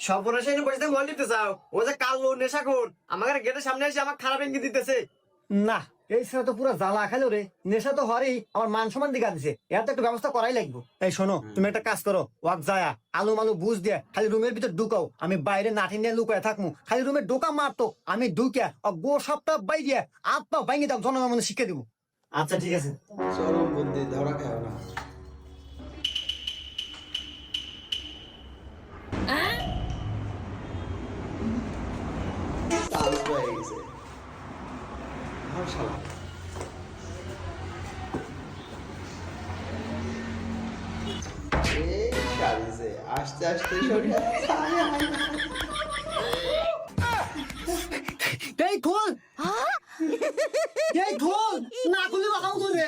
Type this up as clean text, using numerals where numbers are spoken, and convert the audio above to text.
সর্বনাশে এনে বসে মন দিতে চাও? ও যে কালো নেশাখোর আমাদের গেটের সামনে এসে আমার খারাপ ইঙ্গিত দিতেছে। না, এই ছেলে তো পুরো জ্বালা খাইলো রে। নেশা তো হরেই আমার মান সম্মান দিকে দিছে, এর তো একটু ব্যবস্থা করাই লাগবে। এই শোনো, তুমি একটা কাজ করো, ওয়াক যায়া আলু মালু বুঝ দিয়ে খালি রুমের ভিতর ঢুকাও, আমি বাইরে নাঠি নিয়ে লুকায় থাকবো। খালি রুমে ঢোকা মারতো, আমি ঢুকে গো সপ্তাহ বাইরে আত পা ভাঙে দাও, জনগণ শিক্ষা দিব। আচ্ছা ঠিক আছে। চরম বুদ্ধি, ধরা খাও না। চালু হয়ে গেছে। আমার শালা। এই শালিছে, আস্তে আস্তে সরে এই খোল, এই খোল, না খুলে বাঁকাও করে।